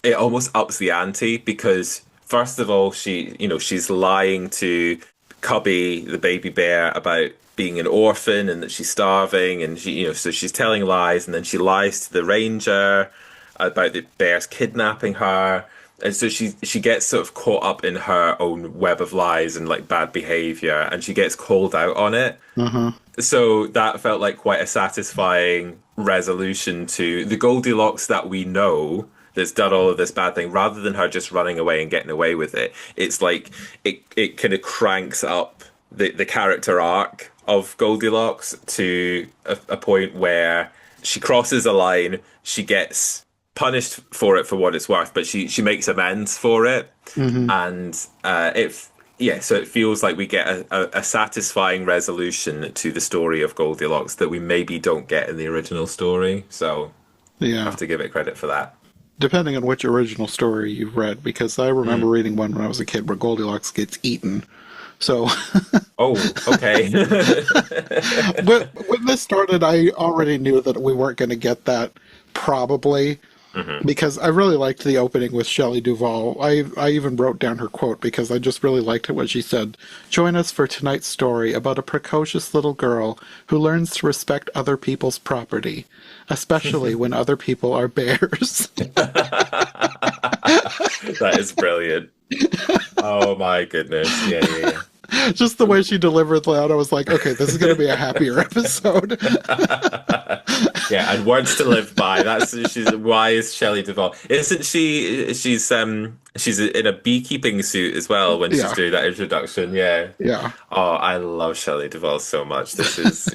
it almost ups the ante, because first of all, she's lying to Cubby, the baby bear, about being an orphan and that she's starving, and so she's telling lies, and then she lies to the ranger about the bears kidnapping her. And so she gets sort of caught up in her own web of lies and like bad behavior, and she gets called out on it. So that felt like quite a satisfying resolution to the Goldilocks that we know that's done all of this bad thing, rather than her just running away and getting away with it. It's like it kind of cranks up the character arc of Goldilocks to a point where she crosses a line, she gets punished for it for what it's worth, but she makes amends for it, and so it feels like we get a satisfying resolution to the story of Goldilocks that we maybe don't get in the original story. So I Yeah. have to give it credit for that. Depending on which original story you've read, because I remember reading one when I was a kid where Goldilocks gets eaten. So, Oh, okay. when this started, I already knew that we weren't going to get that, probably, because I really liked the opening with Shelley Duvall. I even wrote down her quote because I just really liked it when she said, "Join us for tonight's story about a precocious little girl who learns to respect other people's property, especially when other people are bears." That is brilliant. Oh my goodness. Yeah. Just the way she delivered that, I was like, okay, this is going to be a happier episode. Yeah, and words to live by. She's wise, Shelley Duvall. Isn't she? She's in a beekeeping suit as well when she's Yeah. doing that introduction. Yeah. Yeah. Oh, I love Shelley Duvall so much. This is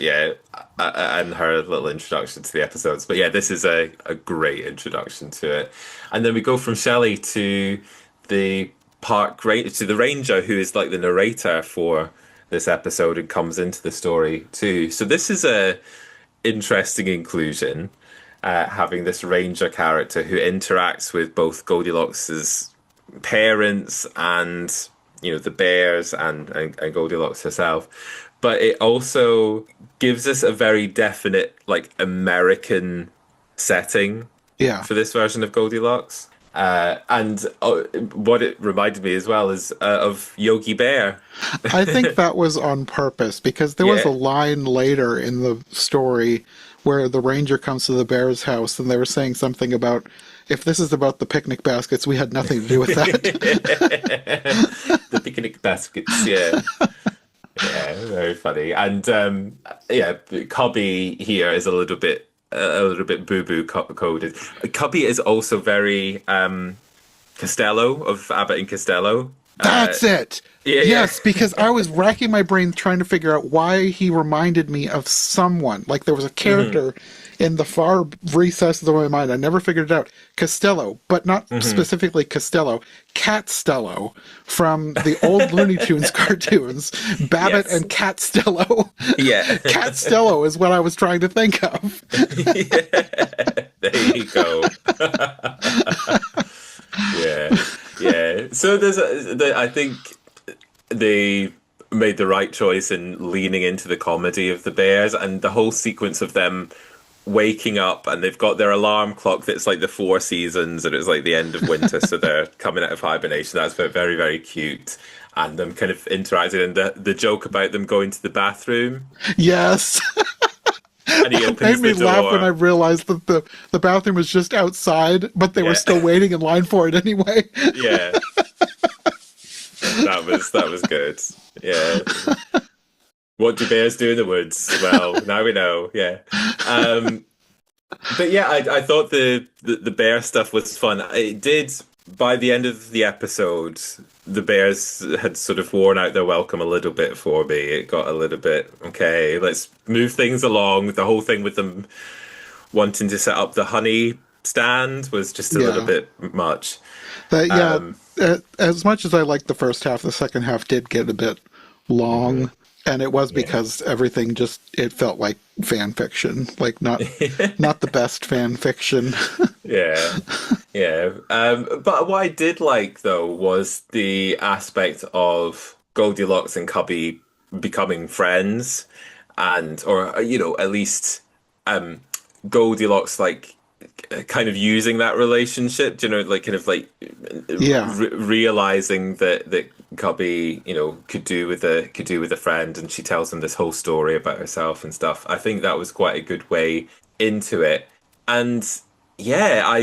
and her little introduction to the episodes. But yeah, this is a great introduction to it. And then we go from Shelley to the to the ranger who is like the narrator for this episode and comes into the story too. So this is a interesting inclusion, having this ranger character who interacts with both Goldilocks's parents and the bears and Goldilocks herself. But it also gives us a very definite like American setting Yeah. for this version of Goldilocks. And what it reminded me as well is of Yogi Bear. I think that was on purpose because there was a line later in the story where the ranger comes to the bear's house and they were saying something about, if this is about the picnic baskets, we had nothing to do with that. The picnic baskets, yeah. Yeah, very funny. And Cubby here is a little bit boo-boo coded. Cubby is also very Costello of Abbott and Costello. That's it. Yeah, yes, because I was racking my brain trying to figure out why he reminded me of someone. Like there was a character in the far recesses of my mind. I never figured it out. Costello, but not specifically Costello. Catstello from the old Looney Tunes cartoons. Babbitt and Catstello. Yeah. Catstello is what I was trying to think of. There you go. Yeah. So I think they made the right choice in leaning into the comedy of the bears and the whole sequence of them waking up and they've got their alarm clock that's like the four seasons and it's like the end of winter, so they're coming out of hibernation. That's very, very cute. And them kind of interacting and the joke about them going to the bathroom. Yes. And he It made me laugh when I realized that the bathroom was just outside, but they were still waiting in line for it anyway. Yeah. That was good. Yeah. What do bears do in the woods? Well, now we know. Yeah. But yeah, I thought the bear stuff was fun. It did, by the end of the episode, the bears had sort of worn out their welcome a little bit for me. It got a little bit, okay, let's move things along. The whole thing with them wanting to set up the honey stand was just a little bit much. As much as I liked the first half, the second half did get a bit long. And it was because everything it felt like fan fiction, like not the best fan fiction. Yeah. But what I did like though was the aspect of Goldilocks and Cubby becoming friends, or at least Goldilocks like kind of using that relationship, realizing that Cubby, could do with a friend, and she tells him this whole story about herself and stuff. I think that was quite a good way into it. And yeah,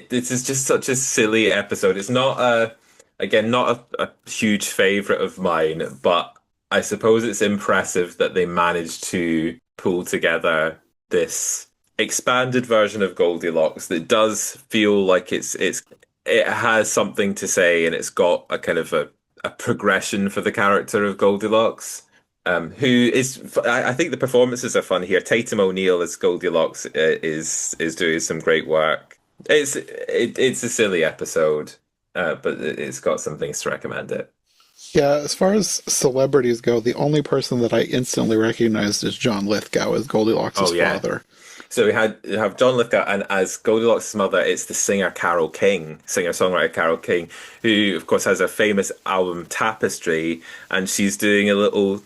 this is just such a silly episode. It's not a huge favorite of mine, but I suppose it's impressive that they managed to pull together this expanded version of Goldilocks that does feel like it has something to say, and it's got a kind of a progression for the character of Goldilocks. who is I think the performances are fun here. Tatum O'Neal as Goldilocks is doing some great work. It's a silly episode, but it's got some things to recommend it. Yeah, as far as celebrities go, the only person that I instantly recognized is John Lithgow as Oh Goldilocks' yeah. father. So we have John Lithgow, and as Goldilocks' mother, it's the singer-songwriter Carol King, who of course has a famous album Tapestry, and she's doing a little.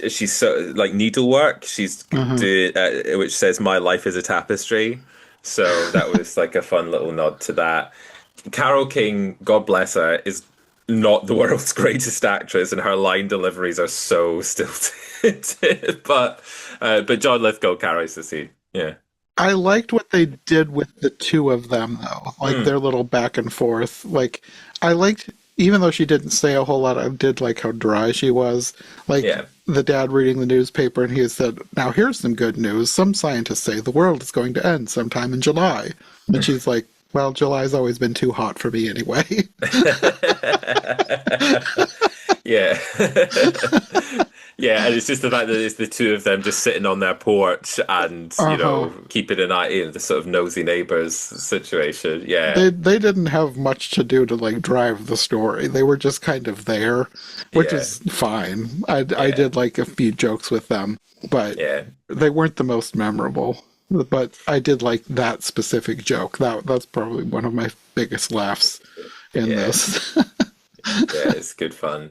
She's like needlework. She's doing which says "My life is a tapestry." So that was like a fun little nod to that. Carol King, God bless her, is not the world's greatest actress, and her line deliveries are so stilted. But John Lithgow carries the scene. Yeah. I liked what they did with the two of them, though. Like their little back and forth. Like, I liked, even though she didn't say a whole lot, I did like how dry she was. Like, Yeah. the dad reading the newspaper, and he said, "Now here's some good news. Some scientists say the world is going to end sometime in July." And she's like, "Well, July's always been too hot for me anyway." Yeah. Yeah, and it's just the fact that it's the two of them just sitting on their porch and, keeping an eye in the sort of nosy neighbors situation. Yeah. They didn't have much to do to like drive the story. They were just kind of there, which Yeah. is fine. I did like a few jokes with them, but Yeah. they weren't the most memorable. But I did like that specific joke. That's probably one of my biggest laughs in Yeah. this. Yeah, it's good fun.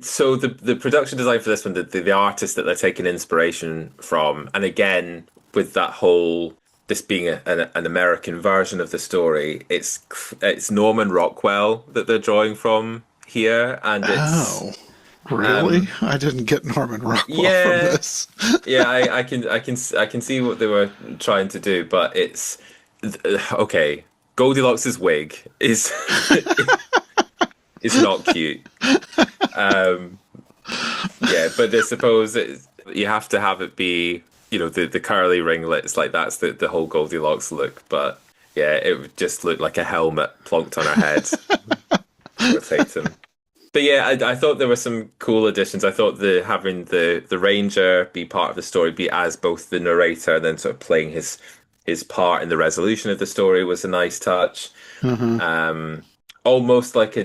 So the production design for this one, the artist that they're taking inspiration from, and again with that whole this being an American version of the story, it's Norman Rockwell that they're drawing from here, and it's Oh, really? I didn't get Norman Rockwell yeah, from this. yeah. I can see what they were trying to do, but it's okay. Goldilocks's wig is is not cute. Um, yeah, but I suppose you have to have it be, the curly ringlets, like that's the whole Goldilocks look. But yeah, it would just look like a helmet plonked on her head. Tatum. But yeah, I thought there were some cool additions. I thought having the ranger be part of the story, be as both the narrator and then sort of playing his part in the resolution of the story was a nice touch. Almost like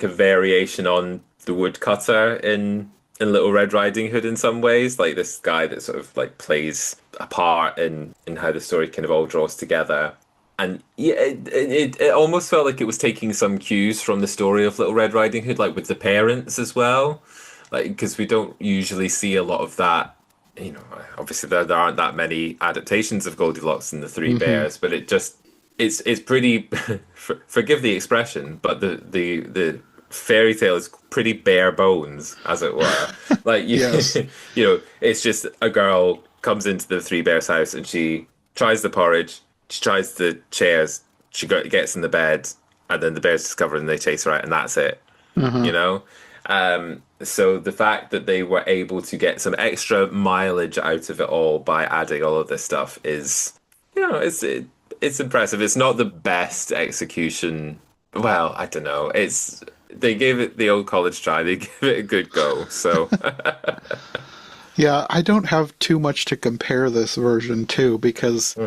a variation on the woodcutter in Little Red Riding Hood in some ways, like this guy that sort of like plays a part in how the story kind of all draws together. And yeah, it almost felt like it was taking some cues from the story of Little Red Riding Hood, like with the parents as well, like because we don't usually see a lot of that. Obviously there aren't that many adaptations of Goldilocks and the Three Bears, but it's pretty forgive the expression, but the fairy tale is pretty bare bones, as it were. Like Yes. it's just a girl comes into the Three Bears house and she tries the porridge, she tries the chairs, gets in the bed, and then the bears discover and they chase her out, and that's it. You know. So the fact that they were able to get some extra mileage out of it all by adding all of this stuff is, it's impressive. It's not the best execution. Well, I don't know. They gave it the old college try. They gave it a good go. So Yeah, I don't have too much to compare this version to because,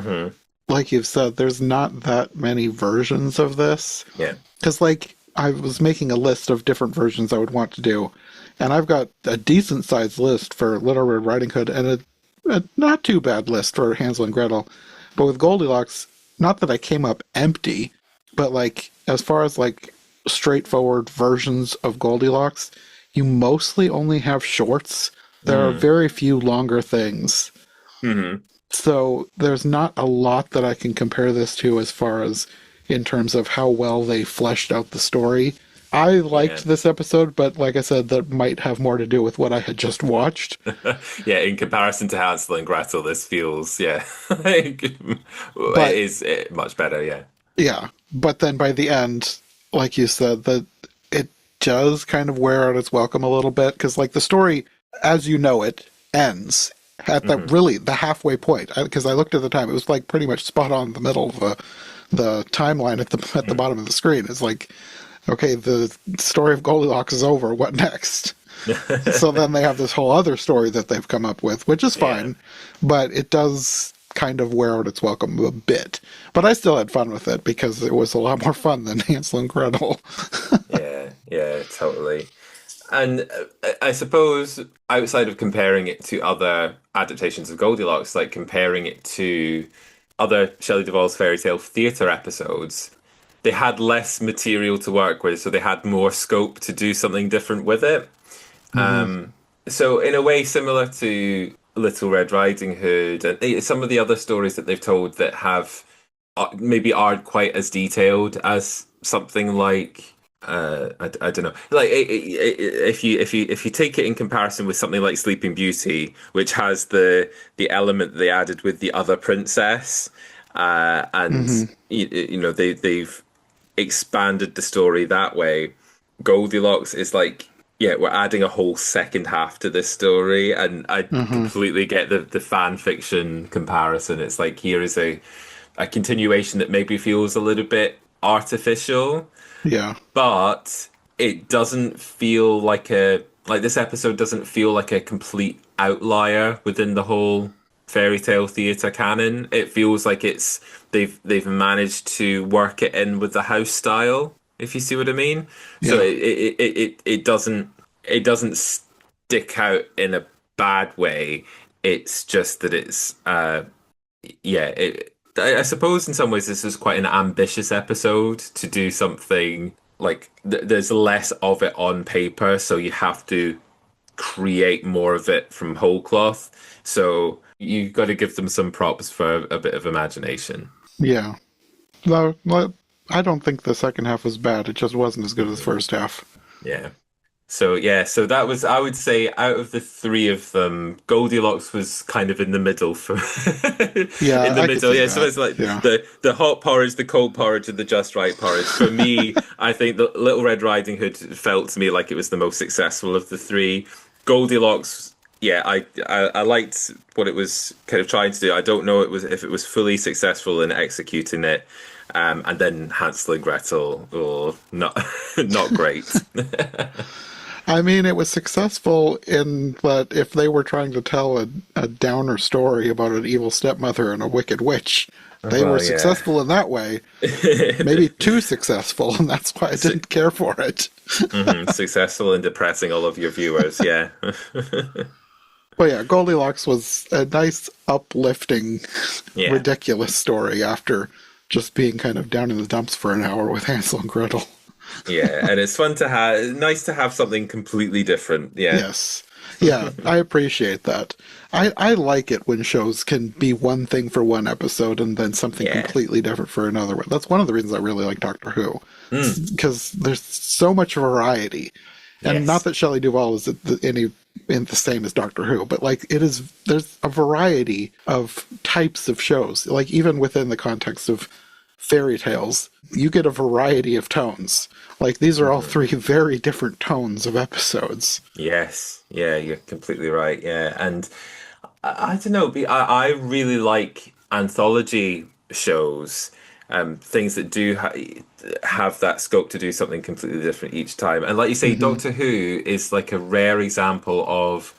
like you've said, there's not that many versions of this. yeah, Because, like, I was making a list of different versions I would want to do, and I've got a decent sized list for Little Red Riding Hood and a not too bad list for Hansel and Gretel. But with Goldilocks, not that I came up empty, but like as far as like straightforward versions of Goldilocks, you mostly only have shorts. There are very few longer things. So there's not a lot that I can compare this to as far as in terms of how well they fleshed out the story. I liked this episode, but like I said, that might have more to do with what I had just watched. yeah. In comparison to Hansel and Gretel, this feels it is much better. Yeah, Yeah, but then by the end, like you said, that it does kind of wear out its welcome a little bit because, like, the story, as you know it, ends at the halfway point. Because I looked at the time, it was like pretty much spot on the middle of the timeline at the bottom of the screen. It's like, okay, the story of Goldilocks is over. What next? So then they have this whole other story that they've come up with, which is Yeah. fine, but it does kind of wear out its welcome a bit. But I still had fun with it because it was a lot more fun than Hansel and Gretel. Yeah, totally. And I suppose outside of comparing it to other adaptations of Goldilocks, like comparing it to other Shelley Duvall's fairy tale theatre episodes, they had less material to work with, so they had more scope to do something different with it. Hmm. So in a way, similar to Little Red Riding Hood and some of the other stories that they've told that have maybe aren't quite as detailed as something like I don't know, like if you take it in comparison with something like Sleeping Beauty, which has the element they added with the other princess, and Hmm. you know they've expanded the story that way. Goldilocks is like, yeah, we're adding a whole second half to this story, and I Hmm. completely get the fan fiction comparison. It's like here is a continuation that maybe feels a little bit artificial, Yeah. but it doesn't feel like this episode doesn't feel like a complete outlier within the whole fairy tale theater canon. It feels like they've managed to work it in with the house style, if you see what I mean. So Yeah. it doesn't stick out in a bad way. It's just that it's yeah, I suppose in some ways this is quite an ambitious episode to do something like there's less of it on paper, so you have to create more of it from whole cloth. So you got to give them some props for a bit of imagination. Yeah. No, I don't think the second half was bad. It just wasn't as good as the first half. Yeah. So yeah, so that was, I would say, out of the three of them, Goldilocks was kind of in the middle for in Yeah, the I could middle. see Yeah, so that. it's like Yeah. the hot porridge, the cold porridge, and the just right porridge. For me, I think the Little Red Riding Hood felt to me like it was the most successful of the three. Goldilocks, yeah, I liked what it was kind of trying to do. I don't know if it was fully successful in executing it. And then Hansel and Gretel, oh, not not great. I mean, it was successful in that if they were trying to tell a downer story about an evil stepmother and a wicked witch, they were Well, yeah. successful in that way. Maybe too successful, and that's why I Su- didn't care for it. Successful in depressing all of your viewers, yeah. But yeah, Goldilocks was a nice, uplifting, Yeah. ridiculous story after just being kind of down in the dumps for an hour with Hansel and Gretel. Yeah, and it's nice to have something completely different. Yeah. Yes. Yeah, I appreciate that. I like it when shows can be one thing for one episode and then something Yeah. completely different for another one. That's one of the reasons I really like Doctor Who, Mm. because there's so much variety. And not Yes. that Shelley Duvall is any in the same as Doctor Who, but like there's a variety of types of shows. Like even within the context of fairy tales, you get a variety of tones. Like these are all Hmm. three very different tones of episodes. Yes. Yeah, you're completely right. Yeah. And I don't know, I really like anthology shows, things that do have that scope to do something completely different each time. And like you say, Hmm. Doctor Who is like a rare example of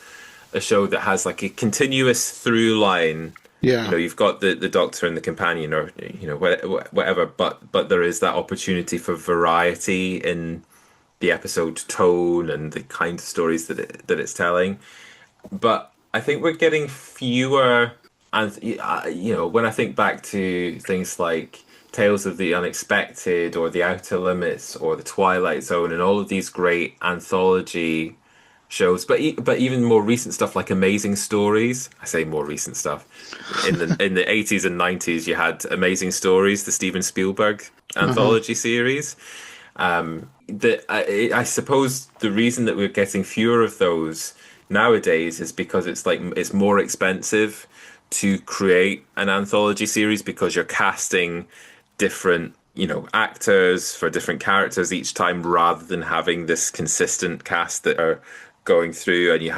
a show that has like a continuous through line. You Yeah. know, you've got the Doctor and the companion, or whatever, but there is that opportunity for variety in the episode tone and the kind of stories that it's telling. But I think we're getting fewer, and when I think back to things like Tales of the Unexpected or The Outer Limits or The Twilight Zone and all of these great anthology shows, but even more recent stuff like Amazing Stories. I say more recent stuff. In the 80s and 90s, you had Amazing Stories, the Steven Spielberg Uh-huh. anthology series. I suppose the reason that we're getting fewer of those nowadays is because it's more expensive to create an anthology series because you're casting different actors for different characters each time rather than having this consistent cast that are going through, and you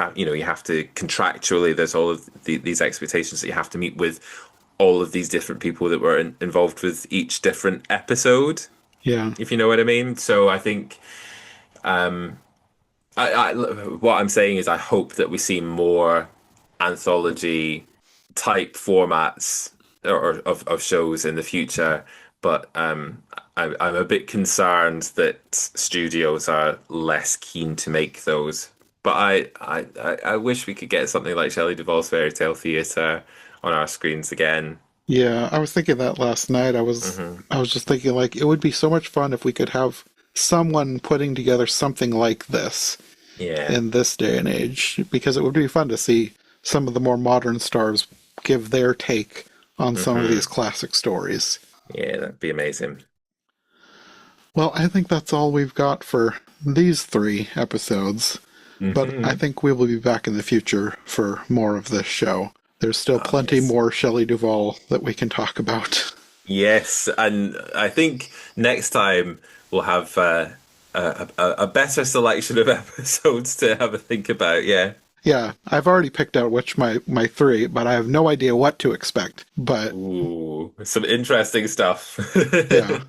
have to contractually, there's all of these expectations that you have to meet with all of these different people that were involved with each different episode, Yeah. if you know what I mean. So I think What I'm saying is I hope that we see more anthology type formats of shows in the future. But I'm a bit concerned that studios are less keen to make those. But I wish we could get something like Shelley Duvall's Fairy Tale Theatre on our screens again. Yeah, I was thinking that last night. I was just thinking like it would be so much fun if we could have someone putting together something like this Yeah. in this day and age, because it would be fun to see some of the more modern stars give their take on some of these classic stories. Yeah, that'd be amazing. Well, I think that's all we've got for these 3 episodes, but I think we will be back in the future for more of this show. There's still plenty more Shelley Duvall that we can talk about. Yes, and I think next time we'll have a better selection of episodes to have a think about. Yeah. Yeah, I've already picked out which my 3, but I have no idea what to expect. But Ooh, some interesting stuff. yeah.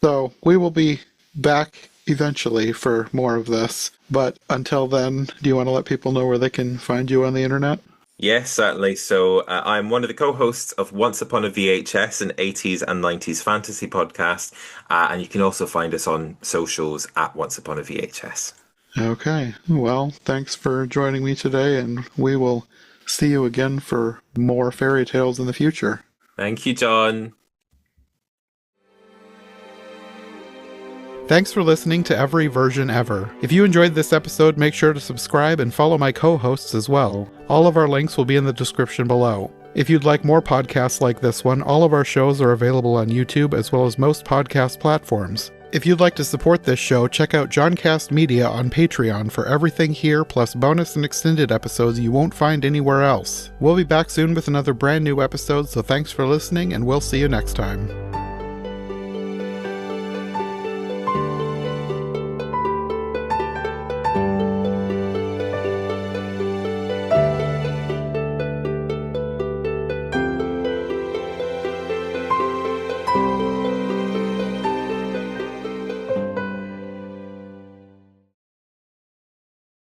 So we will be back eventually for more of this. But until then, do you want to let people know where they can find you on the internet? Yes, certainly. So I'm one of the co-hosts of Once Upon a VHS, an 80s and 90s fantasy podcast. And you can also find us on socials at Once Upon a VHS. Okay. Well, thanks for joining me today, and we will see you again for more fairy tales in the future. Thank you, John. Thanks for listening to Every Version Ever. If you enjoyed this episode, make sure to subscribe and follow my co-hosts as well. All of our links will be in the description below. If you'd like more podcasts like this one, all of our shows are available on YouTube as well as most podcast platforms. If you'd like to support this show, check out Johncast Media on Patreon for everything here, plus bonus and extended episodes you won't find anywhere else. We'll be back soon with another brand new episode, so thanks for listening, and we'll see you next time.